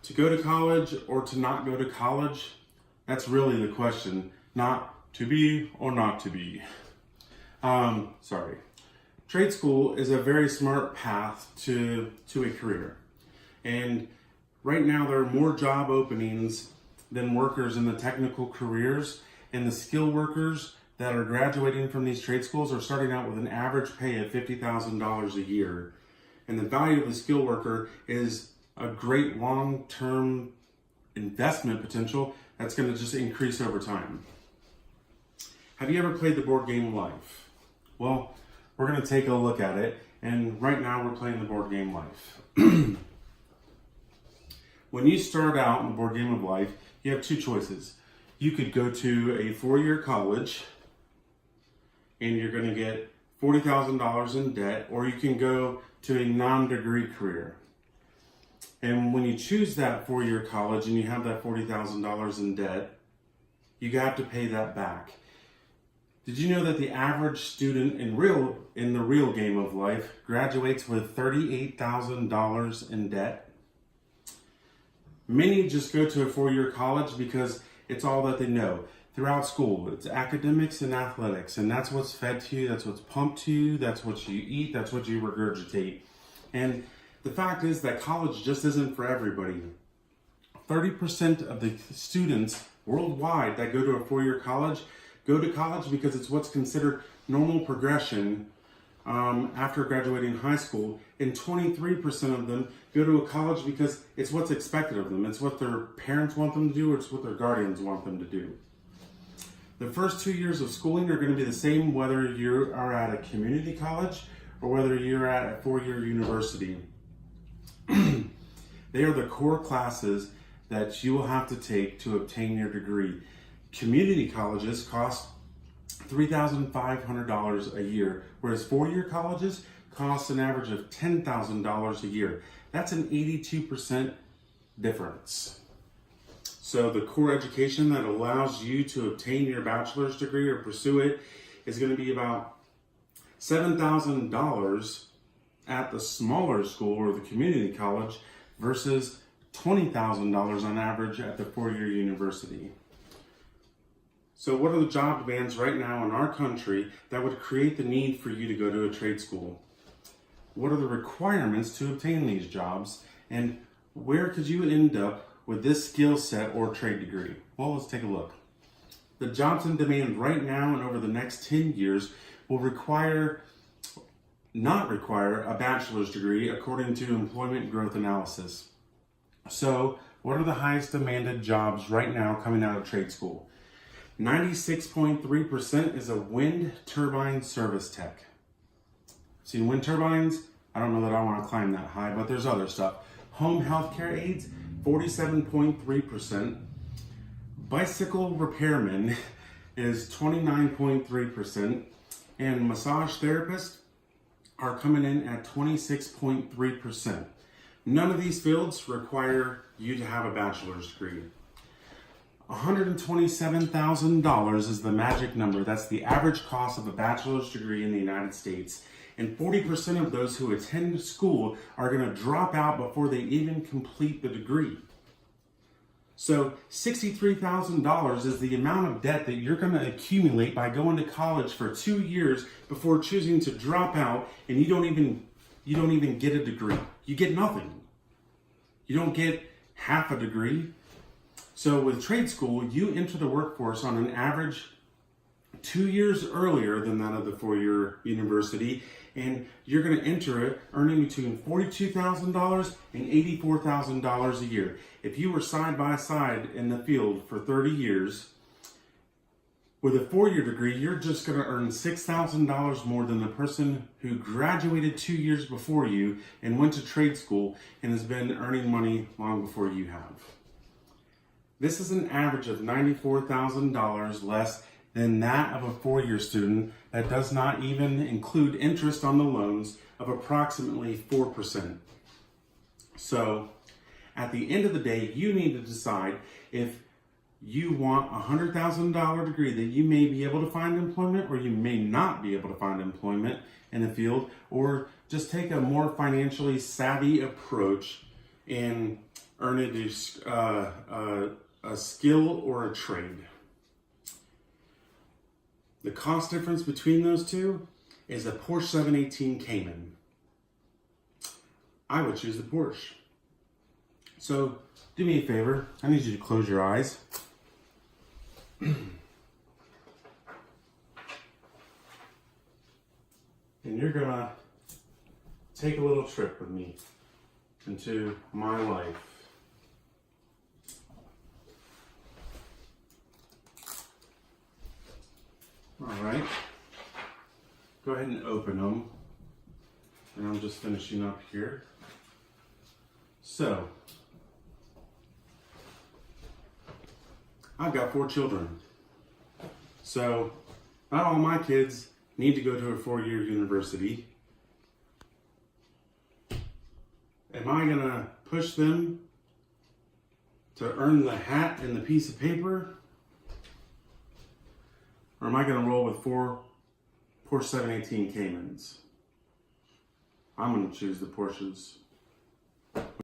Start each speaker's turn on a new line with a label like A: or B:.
A: To go to college or to not go to college? That's really the question. Not to be or not to be. Sorry. Trade school is a very smart path to a career. And right now there are more job openings than workers in the technical careers, and the skilled workers that are graduating from these trade schools are starting out with an average pay of $50,000 a year. And the value of the skilled worker is a great long-term investment potential that's going to just increase over time. Have you ever played the board game Life? Well, we're going to take a look at it, and right now we're playing the board game Life. When you start out in the board game of life, you have two choices. You could go to a 4-year college and you're going to get $40,000 in debt, or you can go to a non-degree career. And when you choose that 4-year college and you have that $40,000 in debt, you have to pay that back. Did you know that the average student in the real game of life graduates with $38,000 in debt? Many just go to a 4-year college because it's all that they know. Throughout school, it's academics and athletics, and that's what's fed to you, that's what's pumped to you, that's what you eat, that's what you regurgitate. And the fact is that college just isn't for everybody. 30% of the students worldwide that go to a 4-year college go to college because it's what's considered normal progression after graduating high school, and 23% of them go to a college because it's what's expected of them. It's what their parents want them to do, or it's what their guardians want them to do. The first 2 years of schooling are going to be the same whether you are at a community college or whether you're at a 4-year university. They are the core classes that you will have to take to obtain your degree. Community colleges cost $3,500 a year, whereas 4-year colleges cost an average of $10,000 a year. That's an 82% difference. So the core education that allows you to obtain your bachelor's degree or pursue it is going to be about $7,000 at the smaller school or the community college versus $20,000 on average at the 4-year university. So what are the job demands right now in our country that would create the need for you to go to a trade school? What are the requirements to obtain these jobs? And where could you end up with this skill set or trade degree? Well, let's take a look. The jobs in demand right now and over the next 10 years will not require a bachelor's degree according to employment growth analysis. So what are the highest demanded jobs right now coming out of trade school? 96.3% is a wind turbine service tech. See, wind turbines, I don't know that I want to climb that high, but there's other stuff. Home healthcare aides, 47.3%. Bicycle repairman is 29.3%. And massage therapists are coming in at 26.3%. None of these fields require you to have a bachelor's degree. $127,000 is the magic number. That's the average cost of a bachelor's degree in the United States. And 40% of those who attend school are going to drop out before they even complete the degree. So $63,000 is the amount of debt that you're going to accumulate by going to college for 2 years before choosing to drop out, and you don't even get a degree. You get nothing. You don't get half a degree. So with trade school, you enter the workforce on an average 2 years earlier than that of the 4-year university, and you're going to enter it earning between $42,000 and $84,000 a year. If you were side by side in the field for 30 years, with a 4-year degree, you're just going to earn $6,000 more than the person who graduated 2 years before you and went to trade school and has been earning money long before you have. This is an average of $94,000 less than that of a 4-year student that does not even include interest on the loans of approximately 4%. So at the end of the day, you need to decide if you want a $100,000 degree that you may be able to find employment or you may not be able to find employment in the field, or just take a more financially savvy approach and earn it a skill or a trade. The cost difference between those two is a Porsche 718 Cayman. I would choose the Porsche. So do me a favor. I need you to close your eyes. And you're gonna take a little trip with me into my life. All right. Go ahead and open them. And I'm just finishing up here. So, I've got 4 children. So, not all my kids need to go to a 4-year university. Am I gonna push them to earn the hat and the piece of paper? Or am I gonna roll with 4 Porsche 718 Caymans? I'm gonna choose the Porsches.